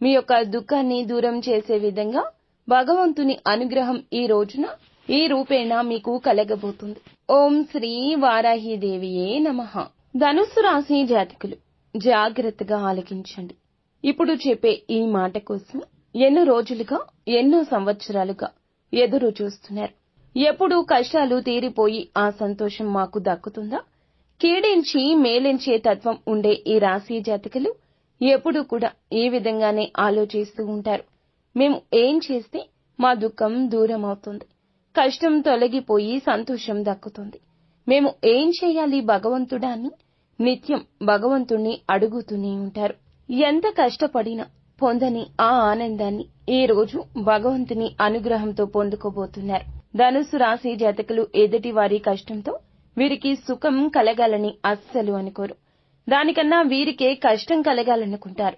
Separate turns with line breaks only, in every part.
మీ యొక్క దుఃఖాన్ని దూరం చేసే విధంగా భగవంతుని అనుగ్రహం ఈ రోజున ఈ రూపేణ మీకు కలగబోతుంది. ఓం శ్రీ వారాహిదేవియే నమః. ధనుస్సు రాశి జాతకులు జాగ్రత్తగా ఆలకించండి. ఇప్పుడు చెప్పే ఈ మాట కోసం ఎన్నో రోజులుగా ఎన్నో సంవత్సరాలుగా ఎదురు చూస్తున్నారు. ఎప్పుడు కష్టాలు తీరిపోయి ఆ సంతోషం మాకు దక్కుతుందా? కీడించి మేలించే తత్వం ఉండే ఈ రాశి జాతకులు ఎప్పుడూ కూడా ఈ విధంగానే ఆలోచిస్తూ ఉంటారు. మేము ఏం చేస్తే మా దుఃఖం దూరం అవుతుంది, కష్టం తొలగిపోయి సంతోషం దక్కుతుంది, మేము ఏం చేయాలి భగవంతుడా అని నిత్యం భగవంతుణ్ణి అడుగుతూనే ఉంటారు. ఎంత కష్టపడినా పొందని ఆ ఆనందాన్ని ఈ రోజు భగవంతుని అనుగ్రహంతో పొందుకోబోతున్నారు. ధనుస్సు రాశి జాతకులు ఎదుటి వారి కష్టంతో వీరికి సుఖం కలగాలని అస్సలు అనుకోరు. దానికన్నా వీరికే కష్టం కలగాలనుకుంటారు.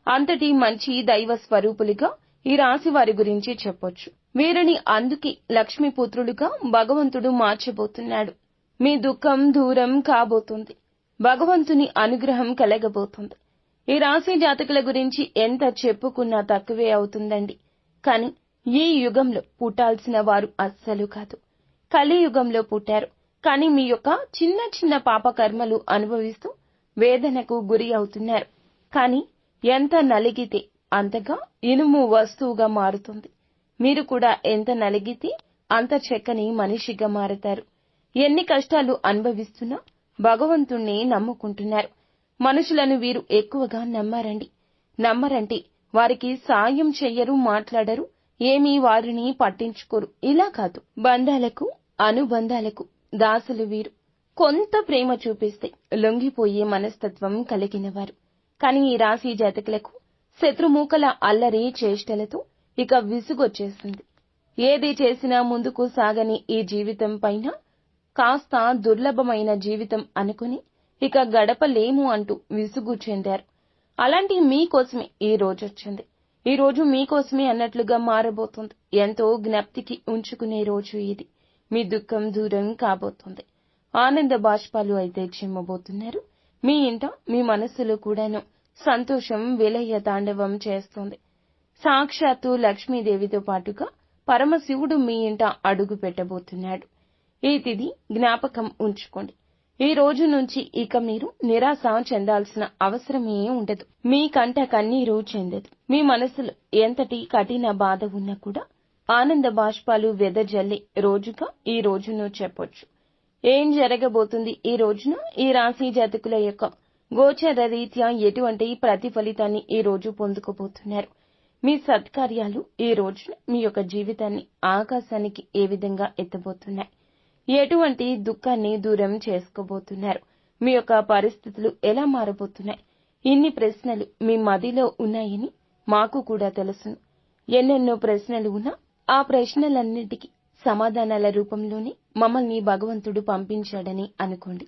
అంతటి మంచి దైవ స్వరూపులుగా ఈ రాశి వారి గురించి చెప్పొచ్చు. వీరిని అందుకే లక్ష్మీపుత్రులుగా భగవంతుడు మార్చబోతున్నాడు. మీ దుఃఖం దూరం కాబోతుంది. భగవంతుని అనుగ్రహం కలగబోతుంది. ఈ రాశి జాతకుల గురించి ఎంత చెప్పుకున్నా తక్కువే అవుతుందండి. కాని ఈ యుగంలో పుట్టాల్సిన వారు అస్సలు కాదు. కలియుగంలో పుట్టారు. కాని మీ యొక్క చిన్న చిన్న పాపకర్మలు అనుభవిస్తూ వేదనకు గురి అవుతున్నారు. కాని ఎంత నలిగితే అంతగా ఇనుము వస్తువుగా మారుతుంది. మీరు కూడా ఎంత నలిగితే అంత చక్కని మనిషిగా మారతారు. ఎన్ని కష్టాలు అనుభవిస్తున్నా భగవంతుణ్ణి నమ్ముకుంటున్నారు. మనుషులను వీరు ఎక్కువగా నమ్మరంటే వారికి సాయం చెయ్యరు, మాట్లాడరు, ఏమీ వారిని పట్టించుకోరు. ఇలా కాదు, బంధాలకు అనుబంధాలకు దాసులు వీరు. కొంత ప్రేమ చూపిస్తే లొంగిపోయే మనస్తత్వం కలిగినవారు. కాని ఈ రాశి జాతకులకు శత్రుమూకల అల్లరి చేష్టలతో ఇక విసుగొచ్చేసింది. ఏది చేసినా ముందుకు సాగని ఈ జీవితం పైన కాస్త దుర్లభమైన జీవితం అనుకుని ఇక గడపలేము అంటూ విసుగు చెందారు. అలాంటి మీకోసమే ఈ రోజొచ్చింది. ఈ రోజు మీకోసమే అన్నట్లుగా మారబోతుంది. ఎంతో జ్ఞప్తికి ఉంచుకునే రోజు ఇది. మీ దుఃఖం దూరం కాబోతుంది. ఆనంద బాష్పాలు అయితే చిమ్మబోతున్నారు. మీ ఇంట మీ మనస్సులో కూడాను సంతోషం విలయ తాండవం చేస్తోంది. సాక్షాత్తు లక్ష్మీదేవితో పాటుగా పరమశివుడు మీ ఇంట అడుగు పెట్టబోతున్నాడు. ఈ తిథి జ్ఞాపకం ఉంచుకోండి. ఈ రోజు నుంచి ఇక మీరు నిరాశ చెందాల్సిన అవసరమే ఉండదు. మీ కంట కన్నీరు చెందదు. మీ మనసులో ఎంతటి కఠిన బాధ ఉన్నా కూడా ఆనంద బాష్పాలు వెదజల్లే రోజుగా ఈ రోజును చెప్పొచ్చు. ఏం జరగబోతుంది ఈ రోజున? ఈ రాశి జాతకుల యొక్క గోచర రీత్యా ఎటువంటి ప్రతిఫలితాన్ని ఈ రోజు పొందుకోబోతున్నారు? మీ సత్కార్యాలు ఈ రోజున మీ యొక్క జీవితాన్ని ఆకాశానికి ఏ విధంగా ఎత్తబోతున్నాయి? ఎటువంటి దుఃఖాన్ని దూరం చేసుకోబోతున్నారు? మీ యొక్క పరిస్థితులు ఎలా మారబోతున్నాయి? ఇన్ని ప్రశ్నలు మీ మదిలో ఉన్నాయని మాకు కూడా తెలుసును. ఎన్నెన్నో ప్రశ్నలు ఉన్నా ఆ ప్రశ్నలన్నిటికీ సమాధానాల రూపంలోనే మమ్మల్ని భగవంతుడు పంపించాడని అనుకోండి.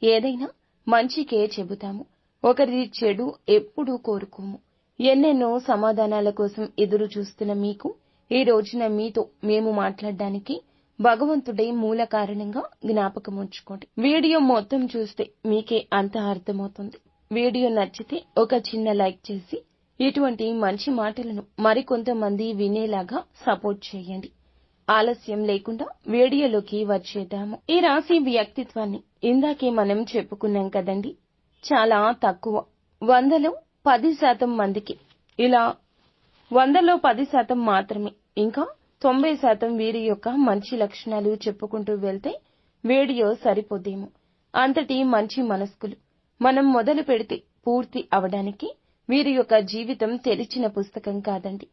ఏదైనా మంచికే చెబుతాము, ఒకరి చెడు ఎప్పుడూ కోరుకోము. ఎన్నెన్నో సమాధానాల కోసం ఎదురు చూస్తున్న మీకు ఈ రోజున మీతో మేము మాట్లాడడానికి భగవంతుడే మూల కారణంగా జ్ఞాపకం ఉంచుకోండి. వీడియో మొత్తం చూస్తే మీకే అంత అర్థమవుతుంది. వీడియో నచ్చితే ఒక చిన్న లైక్ చేసి ఇటువంటి మంచి మాటలను మరికొంతమంది వినేలాగా సపోర్ట్ చేయండి. ఆలస్యం లేకుండా వీడియోలోకి వచ్చేద్దాము. ఈ రాశి వ్యక్తిత్వాన్ని ఇందాకే మనం చెప్పుకున్నాం కదండి. చాలా తక్కువ, 100లో 10% మందికి ఇలా 100లో 10% మాత్రమే, ఇంకా 90% వీరి యొక్క మంచి లక్షణాలు చెప్పుకుంటూ వెళ్తే వీడియో సరిపోదేమో. అంతటి మంచి మనస్కులు. మనం మొదలు పెడితే పూర్తి అవడానికి వీరి యొక్క జీవితం తెరిచిన పుస్తకం కాదండి.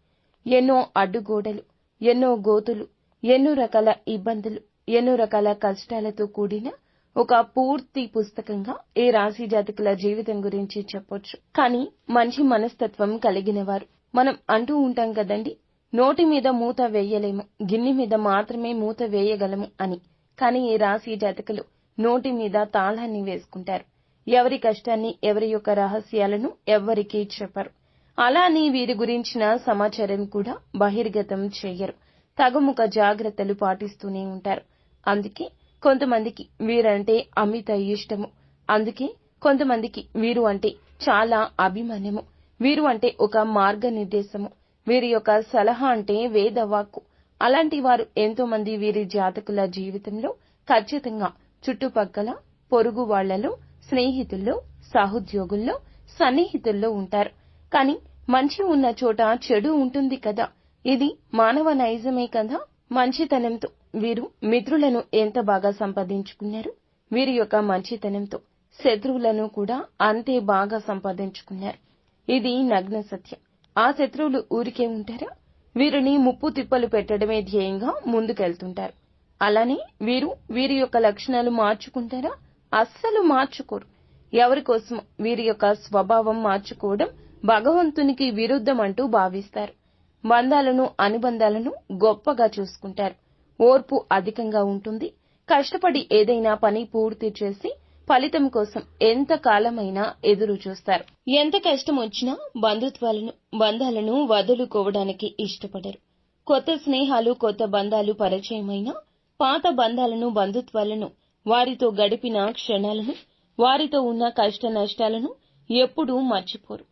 ఎన్నో అడ్డుగోడలు, ఎన్నో గోతులు, ఎన్నో రకాల ఇబ్బందులు, ఎన్నో రకాల కష్టాలతో కూడిన ఒక పూర్తి పుస్తకంగా ఈ రాశి జాతకుల జీవితం గురించి చెప్పొచ్చు. కానీ మంచి మనస్తత్వం కలిగిన వారు. మనం అంటూ ఉంటాం కదండి, నోటి మీద మూత వేయలేము, గిన్నె మీద మాత్రమే మూత వేయగలము అని. కానీ ఈ రాశి జాతకులు నోటి మీద తాళాన్ని వేసుకుంటారు. ఎవరి కష్టాన్ని, ఎవరి యొక్క రహస్యాలను ఎవ్వరికీ చెప్పరు. అలా అని వీరి గురించిన సమాచారం కూడా బహిర్గతం చెయ్యరు. తగుముఖ జాగ్రత్తలు పాటిస్తూనే ఉంటారు. అందుకే కొంతమందికి వీరంటే అమిత ఇష్టము. అందుకే కొంతమందికి వీరు అంటే చాలా అభిమానము. వీరు అంటే ఒక మార్గనిర్దేశము, వీరి యొక్క సలహా అంటే వేదవాక్కు. అలాంటి వారు ఎంతో మంది వీరి జాతకుల జీవితంలో ఖచ్చితంగా చుట్టుపక్కల, పొరుగు వాళ్లలో, స్నేహితుల్లో, సహోద్యోగుల్లో, సన్నిహితుల్లో ఉంటారు. కానీ మంచి ఉన్న చోట చెడు ఉంటుంది కదా. ఇది మానవ నైజమే కదా. మంచితనంతో వీరు మిత్రులను ఎంత బాగా సంపాదించుకున్నారు, వీరి యొక్క మంచితనంతో శత్రువులను కూడా అంతే బాగా సంపాదించుకున్నారు. ఇది నగ్న సత్యం. ఆ శత్రువులు ఊరికే ఉంటారా? వీరిని ముప్పు తిప్పలు పెట్టడమే ధ్యేయంగా ముందుకెళ్తుంటారు. అలానే వీరి యొక్క లక్షణాలు మార్చుకుంటారా? అస్సలు మార్చుకోరు. ఎవరి కోసం వీరి యొక్క స్వభావం మార్చుకోవడం భగవంతునికి విరుద్ధమంటూ భావిస్తారు. బంధాలను, అనుబంధాలను గొప్పగా చూసుకుంటారు. ఓర్పు అధికంగా ఉంటుంది. కష్టపడి ఏదైనా పని పూర్తి చేసి ఫలితం కోసం ఎంత కాలమైనా ఎదురు చూస్తారు. ఎంత కష్టం వచ్చినా బంధాలను వదులుకోవడానికి ఇష్టపడరు. కొత్త స్నేహాలు, కొత్త బంధాలు పరిచయమైనా పాత బంధాలను, బంధుత్వాలను, వారితో గడిపిన క్షణాలను, వారితో ఉన్న కష్ట నష్టాలను ఎప్పుడూ మర్చిపోరు.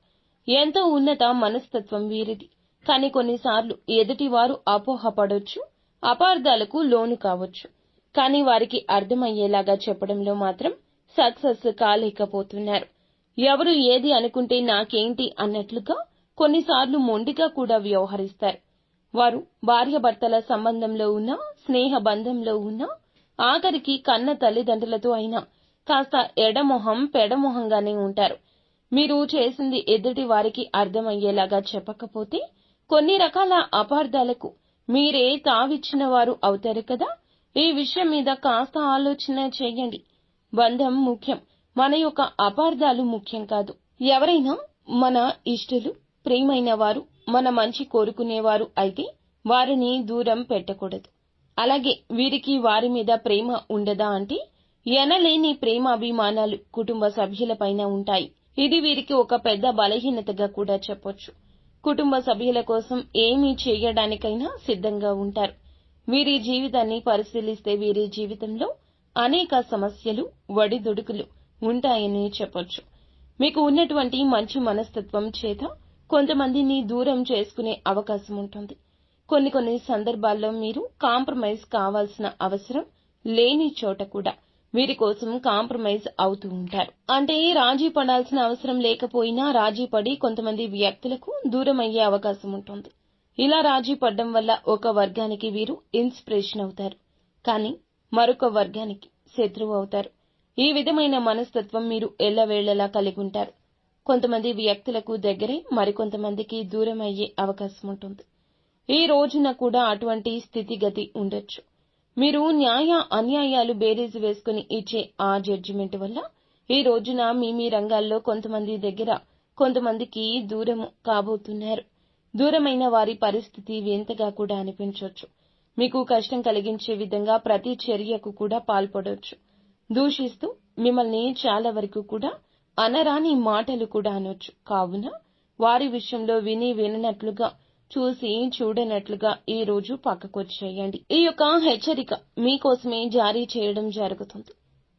ఎంతో ఉన్నత మనస్తత్వం వీరిది. కానీ కొన్నిసార్లు ఎదుటివారు అపోహపడొచ్చు, అపార్థాలకు లోను కావచ్చు. కానీ వారికి అర్థమయ్యేలాగా చెప్పడంలో మాత్రం సక్సెస్ కాలేకపోతున్నారు. ఎవరు ఏది అనుకుంటే నాకేంటి అన్నట్లుగా కొన్నిసార్లు మొండిగా కూడా వ్యవహరిస్తారు. వారు భార్యాభర్తల సంబంధంలో ఉన్నా, స్నేహ బంధంలో ఉన్నా, ఆఖరికి కన్న తల్లిదండ్రులతో అయినా కాస్త ఎడమొహం పెడమొహంగానే ఉంటారు. మీరు చేసింది ఎదుటి వారికి అర్థమయ్యేలాగా చెప్పకపోతే కొన్ని రకాల అపార్థాలకు మీరే తావిచ్చిన వారు అవుతారు కదా. ఈ విషయం మీద కాస్త ఆలోచన చేయండి. బంధం ముఖ్యం, మన యొక్క అపార్థాలు ముఖ్యం కాదు. ఎవరైనా మన ఇష్టలు, ప్రియమైన వారు, మన మంచి కోరుకునేవారు అయితే వారిని దూరం పెట్టకూడదు. అలాగే వీరికి వారి మీద ప్రేమ ఉండదా అంటే ఎనలేని ప్రేమాభిమానాలు కుటుంబ సభ్యులపైన ఉంటాయి. ఇది వీరికి ఒక పెద్ద బలహీనతగా కూడా చెప్పొచ్చు. కుటుంబ సభ్యుల కోసం ఏమీ చేయడానికైనా సిద్ధంగా ఉంటారు. వీరి జీవితాన్ని పరిశీలిస్తే వీరి జీవితంలో అనేక సమస్యలు, ఒడిదుడుకులు ఉంటాయని చెప్పొచ్చు. మీకు ఉన్నటువంటి మంచి మనస్తత్వం చేత కొంతమందిని దూరం చేసుకునే అవకాశం ఉంటుంది. కొన్ని సందర్భాల్లో మీరు కాంప్రమైజ్ కావాల్సిన అవసరం లేని చోట కూడా వీరి కోసం కాంప్రమైజ్ అవుతూ ఉంటారు. అంటే రాజీ పడాల్సిన అవసరం లేకపోయినా రాజీ పడి కొంతమంది వ్యక్తులకు దూరం అయ్యే అవకాశం ఉంటుంది. ఇలా రాజీ పడడం వల్ల ఒక వర్గానికి వీరు ఇన్స్పిరేషన్ అవుతారు, కానీ మరొక వర్గానికి శత్రువు అవుతారు. ఈ విధమైన మనస్తత్వం మీరు ఎల్లవేళలా కలిగి ఉంటారు. కొంతమంది వ్యక్తులకు దగ్గరే మరికొంతమందికి దూరం అయ్యే అవకాశం ఉంటుంది. ఈ రోజున కూడా అటువంటి స్థితిగతి ఉండొచ్చు. మీరు న్యాయ అన్యాయాలు బేరీజు వేసుకుని ఇచ్చే ఆ జడ్జిమెంట్ వల్ల ఈ రోజున మీ రంగాల్లో కొంతమంది దగ్గర కొంతమందికి దూరం కాబోతున్నారు. దూరమైన వారి పరిస్థితి వింతగా కూడా అనిపించవచ్చు. మీకు కష్టం కలిగించే విధంగా ప్రతి చర్యకు కూడా పాల్పడొచ్చు. దూషిస్తూ మిమ్మల్ని చాలా వరకు కూడా అనరాని మాటలు కూడా అనొచ్చు. కావున వారి విషయంలో విననట్లుగా, చూసి చూడనట్లుగా ఈ రోజు పక్కకొచ్చేయండి. ఈ యొక్క హెచ్చరిక మీకోసమే జారీ చేయడం జరుగుతుంది.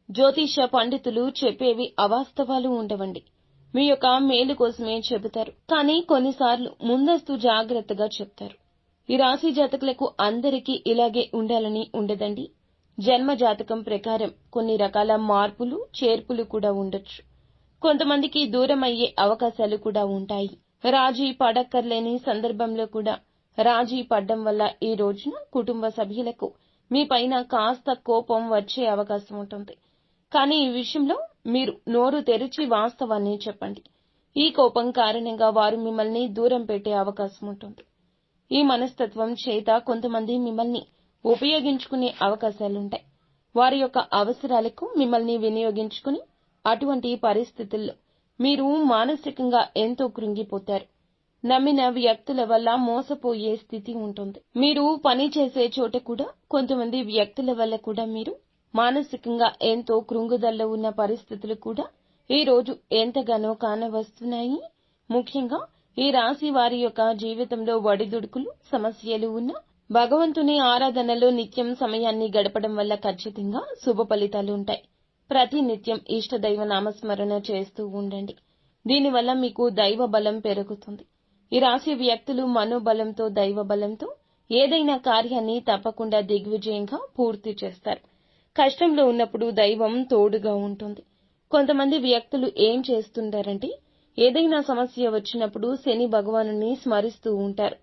జ్యోతిష పండితులు చెప్పేవి అవాస్తవాలు ఉండవండి. మీ యొక్క మేలు కోసమే చెబుతారు. కానీ కొన్నిసార్లు ముందస్తు జాగ్రత్తగా చెప్తారు. ఈ రాశి జాతకులకు అందరికీ ఇలాగే ఉండాలని ఉండదండి. జన్మ జాతకం ప్రకారం కొన్ని రకాల మార్పులు, చేర్పులు కూడా ఉండొచ్చు. కొంతమందికి దూరం అయ్యే అవకాశాలు కూడా ఉంటాయి. రాజీ పడక్కర్లేని సందర్భంలో కూడా రాజీ పడ్డం వల్ల ఈ రోజున కుటుంబ సభ్యులకు మీ పైన కాస్త కోపం వచ్చే అవకాశం ఉంటుంది. కానీ ఈ విషయంలో మీరు నోరు తెరిచి వాస్తవాన్ని చెప్పండి. ఈ కోపం కారణంగా వారు మిమ్మల్ని దూరం పెట్టే అవకాశం ఉంటుంది. ఈ మనస్తత్వం చేత కొంతమంది మిమ్మల్ని ఉపయోగించుకునే అవకాశాలుంటాయి. వారి యొక్క అవసరాలకు మిమ్మల్ని వినియోగించుకుని అటువంటి పరిస్థితుల్లో మీరు మానసికంగా ఎంతో కృంగిపోతారు. నమ్మిన వ్యక్తుల వల్ల మోసపోయే స్థితి ఉంటుంది. మీరు పని చేసే చోట కూడా కొంతమంది వ్యక్తుల వల్ల కూడా మీరు మానసికంగా ఎంతో కృంగుదల్లో ఉన్న పరిస్థితులు కూడా ఈ రోజు ఎంతగానో కానవస్తున్నాయి. ముఖ్యంగా ఈ రాశి వారి యొక్క జీవితంలో ఒడిదుడుకులు, సమస్యలు ఉన్న భగవంతుని ఆరాధనలో నిత్యం సమయాన్ని గడపడం వల్ల ఖచ్చితంగా శుభ ఫలితాలు ఉంటాయి. ప్రతి నిత్యం ఇష్టదైవ నామస్మరణ చేస్తూ ఉండండి. దీనివల్ల మీకు దైవ బలం పెరుగుతుంది. ఈ రాశి వ్యక్తులు మనోబలంతో, దైవ బలంతో ఏదైనా కార్యాన్ని తప్పకుండా దిగ్విజయంగా పూర్తి చేస్తారు. కష్టంలో ఉన్నప్పుడు దైవం తోడుగా ఉంటుంది. కొంతమంది వ్యక్తులు ఏం చేస్తుంటారంటే ఏదైనా సమస్య వచ్చినప్పుడు శని భగవానుని స్మరిస్తూ ఉంటారు.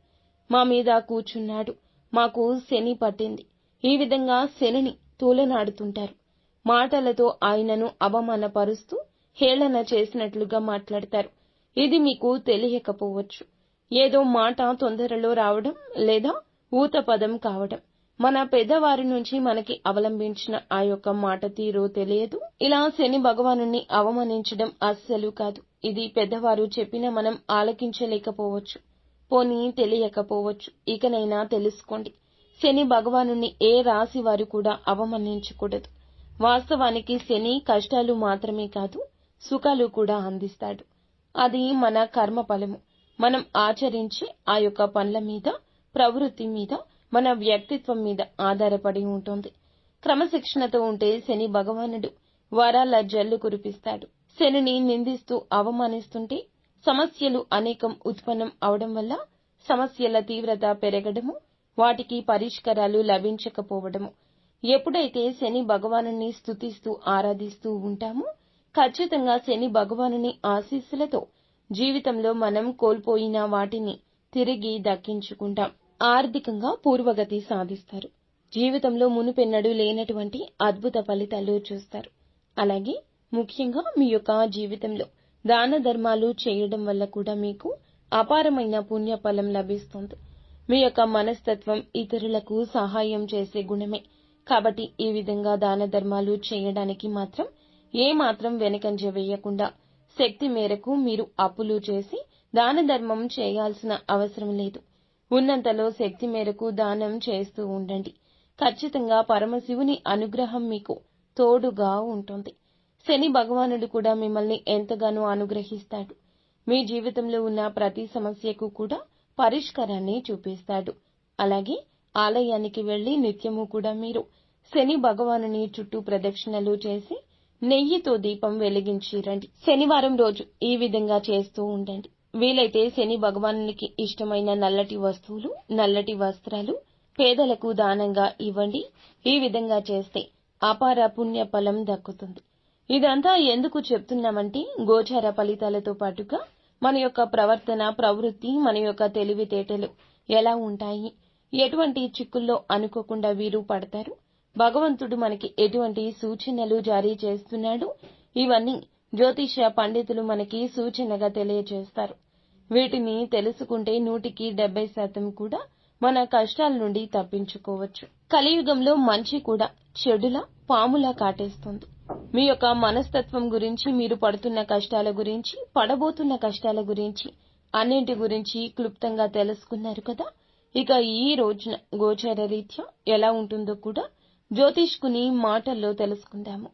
మా మీద కూర్చున్నాడు, మాకు శని పట్టింది, ఈ విధంగా శనిని తూలనాడుతుంటారు. మాటలతో ఆయనను అవమానపరుస్తూ హేళన చేసినట్లుగా మాట్లాడతారు. ఇది మీకు తెలియకపోవచ్చు. ఏదో మాట తొందరలో రావడం లేదా ఊత పదం కావడం, మన పెద్దవారి నుంచి మనకి అవలంబించిన ఆ యొక్క మాట తీరో తెలియదు. ఇలా శని భగవానుని అవమానించడం అస్సలు కాదు. ఇది పెద్దవారు చెప్పినా మనం ఆలకించలేకపోవచ్చు, పోనీ తెలియకపోవచ్చు. ఇకనైనా తెలుసుకోండి, శని భగవానుని ఏ రాశి వారు కూడా అవమానించకూడదు. వాస్తవానికి శని కష్టాలు మాత్రమే కాదు, సుఖాలు కూడా అందిస్తాడు. అది మన కర్మ ఫలము. మనం ఆచరించే ఆ యొక్క పనుల మీద, ప్రవృత్తి మీద, మన వ్యక్తిత్వం మీద ఆధారపడి ఉంటుంది. క్రమశిక్షణతో ఉంటే శని భగవానుడు వరాల జల్లు కురిపిస్తాడు. శనిని నిందిస్తూ అవమానిస్తుంటే సమస్యలు అనేకం ఉత్పన్నం అవడం వల్ల సమస్యల తీవ్రత పెరగడము, వాటికి పరిష్కారాలు లభించకపోవడము. ఎప్పుడైతే శని భగవానుని స్తుతిస్తూ ఆరాధిస్తూ ఉంటామో ఖచ్చితంగా శని భగవానుని ఆశీస్సులతో జీవితంలో మనం కోల్పోయిన వాటిని తిరిగి దక్కించుకుంటాం. ఆర్థికంగా పూర్వగతి సాధిస్తారు. జీవితంలో మునుపెన్నడూ లేనటువంటి అద్భుత ఫలితాలు చూస్తారు. అలాగే ముఖ్యంగా మీ యొక్క జీవితంలో దాన ధర్మాలు చేయడం వల్ల కూడా మీకు అపారమైన పుణ్యఫలం లభిస్తుంది. మీ యొక్క మనస్తత్వం ఇతరులకు సహాయం చేసే గుణమే. కాబట్టి ఈ విధంగా దాన ధర్మాలు చేయడానికి మాత్రం ఏమాత్రం వెనకంజ వేయకుండా శక్తి మేరకు మీరు అప్పులు చేసి దాన ధర్మం చేయాల్సిన అవసరం లేదు. ఉన్నంతలో శక్తి మేరకు దానం చేస్తూ ఉండండి. ఖచ్చితంగా పరమశివుని అనుగ్రహం మీకు తోడుగా ఉంటుంది. శని భగవానుడు కూడా మిమ్మల్ని ఎంతగానో అనుగ్రహిస్తాడు. మీ జీవితంలో ఉన్న ప్రతి సమస్యకు కూడా పరిష్కారాన్ని చూపిస్తాడు. అలాగే ఆలయానికి వెళ్లి నిత్యము కూడా మీరు శని భగవానుని చుట్టూ ప్రదక్షిణలు చేసి నెయ్యితో దీపం వెలిగించి రండి. శనివారం రోజు ఈ విధంగా చేస్తూ ఉండండి. వీలైతే శని భగవానునికి ఇష్టమైన నల్లటి వస్తువులు, నల్లటి వస్త్రాలు పేదలకు దానంగా ఇవ్వండి. ఈ విధంగా చేస్తే అపార పుణ్య ఫలం దక్కుతుంది. ఇదంతా ఎందుకు చెప్తున్నామంటే గోచార ఫలితాలతో పాటుగా మన యొక్క ప్రవర్తన, ప్రవృత్తి, మన యొక్క తెలివితేటలు ఎలా ఉంటాయి, ఎటువంటి చిక్కుల్లో అనుకోకుండా వీరు పడతారు, భగవంతుడు మనకి ఎటువంటి సూచనలు జారీ చేస్తున్నాడు, ఇవన్నీ జ్యోతిష పండితులు మనకి సూచనగా తెలియజేస్తారు. వీటిని తెలుసుకుంటే 100% కూడా మన కష్టాల నుండి తప్పించుకోవచ్చు. కలియుగంలో మంచి కూడా చెడులా పాములా కాటేస్తుంది. మీ యొక్క మనస్తత్వం గురించి, మీరు పడుతున్న కష్టాల గురించి, పడబోతున్న కష్టాల గురించి, అన్నింటి గురించి క్లుప్తంగా తెలుసుకున్నారు కదా. ఇక ఈ రోజున గోచార రీత్యా ఎలా ఉంటుందో కూడా జ్యోతిష్కుని మాటల్లో తెలుసుకుందాము.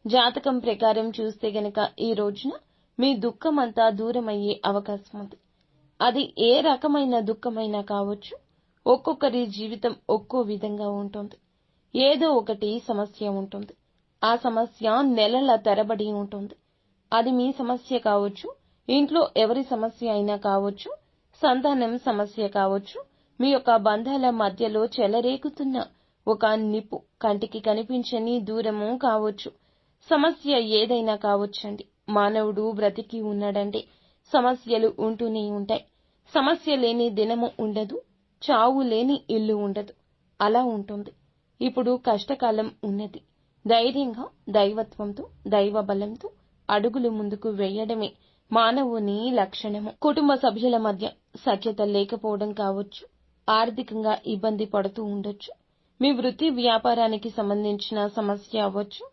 జాతకం ప్రకారం చూస్తే గనక ఈ రోజున మీ దుఃఖమంతా దూరమయ్యే అవకాశం ఉంది. అది ఏ రకమైన దుఃఖమైనా కావచ్చు. ఒక్కొక్కరి జీవితం ఒక్కో విధంగా ఉంటుంది. ఏదో ఒకటి సమస్య ఉంటుంది. ఆ సమస్య నెలల తరబడి ఉంటుంది. అది మీ సమస్య కావచ్చు, ఇంట్లో ఎవరి సమస్య అయినా కావచ్చు, సంతానం సమస్య కావచ్చు, మీ యొక్క బంధాల మధ్యలో చెలరేగుతున్న ఒక నిప్పు, కంటికి కనిపించని దూరము కావచ్చు. సమస్య ఏదైనా కావచ్చండి. మానవుడు బ్రతికి ఉన్నాడంటే సమస్యలు ఉంటూనే ఉంటాయి. సమస్య లేని దినము ఉండదు, చావు లేని ఇల్లు ఉండదు. అలా ఉంటుంది. ఇప్పుడు కష్టకాలం ఉన్నది. ధైర్యంగా, దైవత్వంతో, దైవ బలంతో అడుగులు ముందుకు వేయడమే మానవుని లక్షణము. కుటుంబ సభ్యుల మధ్య సఖ్యత లేకపోవడం కావచ్చు, ఆర్థికంగా ఇబ్బంది పడుతూ ఉండొచ్చు, మీ వృత్తి వ్యాపారానికి సంబంధించిన సమస్య అవ్వచ్చు,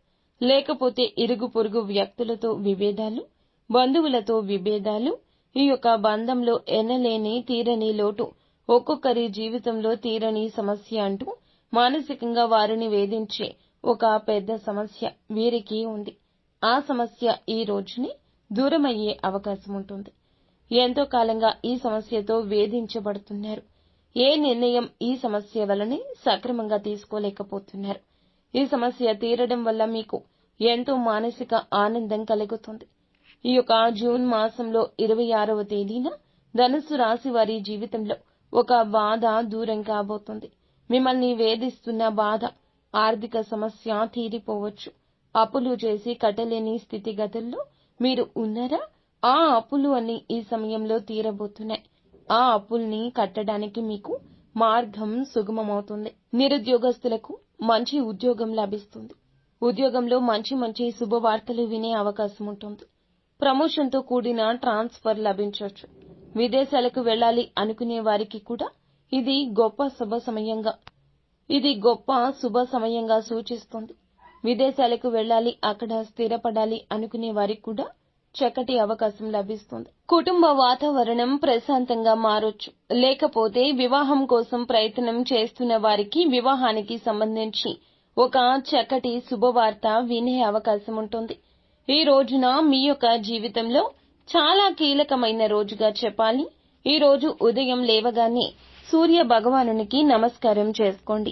లేకపోతే ఇరుగు పొరుగు వ్యక్తులతో విభేదాలు, బంధువులతో విభేదాలు, ఈ యొక్క బంధంలో ఎనలేని తీరని లోటు, ఒక్కొక్కరి జీవితంలో తీరని సమస్య అంటూ మానసికంగా వారిని వేధించే ఒక పెద్ద సమస్య వీరికి ఉంది. ఆ సమస్య ఈ రోజుని దూరమయ్యే అవకాశం ఉంటుంది. ఎంతో కాలంగా ఈ సమస్యతో వేధించబడుతున్నారు. ఏ నిర్ణయం ఈ సమస్య వల్లనే సక్రమంగా తీసుకోలేకపోతున్నారు. ఈ సమస్య తీరడం వల్ల మీకు ఎంతో మానసిక ఆనందం కలుగుతుంది. ఈ యొక్క జూన్ మాసంలో 26వ తేదీన ధనుస్సు రాశి వారి జీవితంలో ఒక బాధ దూరం కాబోతుంది. మిమ్మల్ని వేధిస్తున్న బాధ, ఆర్థిక సమస్య తీరిపోవచ్చు. అప్పులు చేసి కట్టలేని స్థితిగతుల్లో మీరు ఉన్నారా? ఆ అప్పులు అన్ని ఈ సమయంలో తీరబోతున్నాయి. ఆ అప్పుల్ని కట్టడానికి మీకు మార్గం సుగమమవుతుంది. నిరుద్యోగస్తులకు మంచి ఉద్యోగం లభిస్తుంది. ఉద్యోగంలో మంచి శుభవార్తలు వినే అవకాశం ఉంటుంది. ప్రమోషన్తో కూడిన ట్రాన్స్ఫర్ లభించవచ్చు. విదేశాలకు వెళ్లాలి అనుకునే వారికి కూడా ఇది గొప్ప శుభ సమయంగా సూచిస్తుంది. విదేశాలకు వెళ్లాలి, అక్కడ స్థిరపడాలి అనుకునే వారికి కూడా చక్కటి అవకాశం లభిస్తుంది. కుటుంబ వాతావరణం ప్రశాంతంగా మారొచ్చు. లేకపోతే వివాహం కోసం ప్రయత్నం చేస్తున్న వారికి వివాహానికి సంబంధించి ఒక చక్కటి శుభవార్త వినే అవకాశం ఉంటుంది. ఈ రోజున మీ యొక్క జీవితంలో చాలా కీలకమైన రోజుగా చెప్పాలి. ఈ రోజు ఉదయం లేవగానే సూర్య భగవానునికి నమస్కారం చేసుకోండి.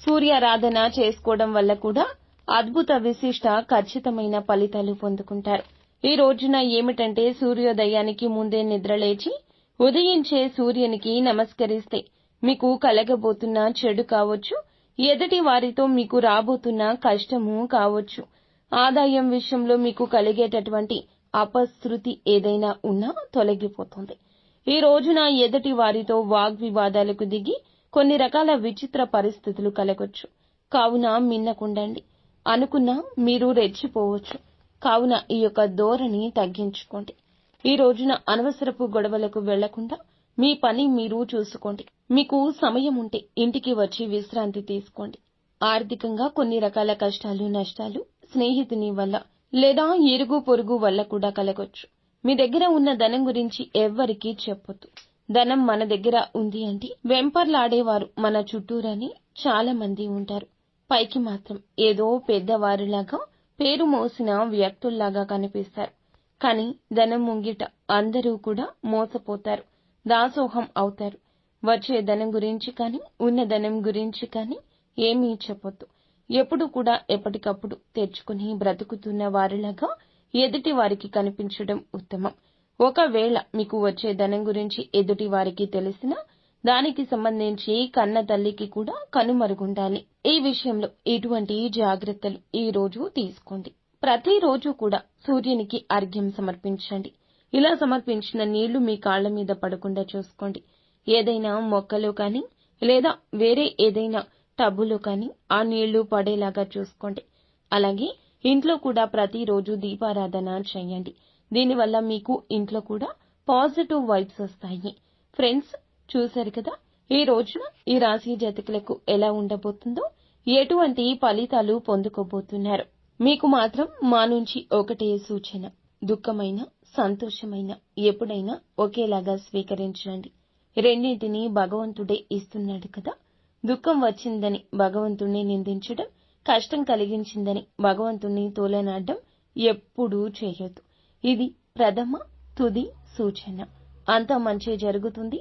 సూర్యారాధన చేసుకోవడం వల్ల కూడా అద్భుత విశిష్ట ఖచ్చితమైన ఫలితాలు పొందుకుంటారు. ఈ రోజున ఏమిటంటే సూర్యోదయానికి ముందే నిద్రలేచి ఉదయించే సూర్యునికి నమస్కరిస్తే మీకు కలగబోతున్న చెడు కావచ్చు, ఎదుటి వారితో మీకు రాబోతున్న కష్టము కావచ్చు, ఆదాయం విషయంలో మీకు కలిగేటటువంటి అపశృతి ఏదైనా ఉన్నా తొలగిపోతుంది. ఈ రోజున ఎదుటి వారితో వాగ్వివాదాలకు దిగి కొన్ని రకాల విచిత్ర పరిస్థితులు కలగొచ్చు. కావున మిన్నకుండండి. అనుకున్నా మీరు రెచ్చిపోవచ్చు. కావున ఈ యొక్క ధోరణి తగ్గించుకోండి. ఈ రోజున అనవసరపు గొడవలకు వెళ్లకుండా మీ పని మీరు చూసుకోండి. మీకు సమయం ఉంటే ఇంటికి వచ్చి విశ్రాంతి తీసుకోండి. ఆర్థికంగా కొన్ని రకాల కష్టాలు, నష్టాలు స్నేహితుని వల్ల లేదా ఇరుగు పొరుగు వల్ల కూడా కలగొచ్చు. మీ దగ్గర ఉన్న ధనం గురించి ఎవ్వరికీ చెప్పొద్దు. ధనం మన దగ్గర ఉంది అంటే వెంపర్లాడేవారు మన చుట్టూరని చాలా మంది ఉంటారు. పైకి మాత్రం ఏదో పెద్దవారిలాగా, పేరు మోసిన వ్యక్తుల్లాగా కనిపిస్తారు. కానీ ధనం ముంగిట అందరూ కూడా మోసపోతారు, దాసోహం అవుతారు. వచ్చే ధనం గురించి కానీ, ఉన్న ధనం గురించి కానీ ఏమీ చెప్పొద్దు. ఎప్పుడు కూడా ఎప్పటికప్పుడు తెచ్చుకుని బ్రతుకుతున్న వారిలాగా ఎదుటి వారికి కనిపించడం ఉత్తమం. ఒకవేళ మీకు వచ్చే ధనం గురించి ఎదుటి వారికి తెలిసినా దానికి సంబంధించి కన్న తల్లికి కూడా కనుమరుగుండాలి. ఈ విషయంలో ఇటువంటి జాగ్రత్తలు ఈ రోజు తీసుకోండి. ప్రతిరోజు కూడా సూర్యునికి అర్ఘ్యం సమర్పించండి. ఇలా సమర్పించిన నీళ్లు మీ కాళ్ల మీద పడకుండా చూసుకోండి. ఏదైనా మొక్కలో కానీ లేదా వేరే ఏదైనా టబ్బులో కానీ ఆ నీళ్లు పడేలాగా చూసుకోండి. అలాగే ఇంట్లో కూడా ప్రతిరోజు దీపారాధన చేయండి. దీనివల్ల మీకు ఇంట్లో కూడా పాజిటివ్ వైబ్స్ వస్తాయి. ఫ్రెండ్స్, చూశారు కదా ఈ రోజున ఈ రాశి జాతకులకు ఎలా ఉండబోతుందో, ఎటువంటి ఫలితాలు పొందుకోబోతున్నారు. మీకు మాత్రం మా నుంచి ఒకటే సూచన: దుఃఖమైన, సంతోషమైన ఎప్పుడైనా ఒకేలాగా స్వీకరించండి. రెండింటినీ భగవంతుడే ఇస్తున్నాడు కదా. దుఃఖం వచ్చిందని భగవంతుణ్ణి నిందించడం, కష్టం కలిగించిందని భగవంతుణ్ణి తోలనాడడం ఎప్పుడూ చేయొద్దు. ఇది ప్రథమ తుది సూచన. అంతా మంచి జరుగుతుంది.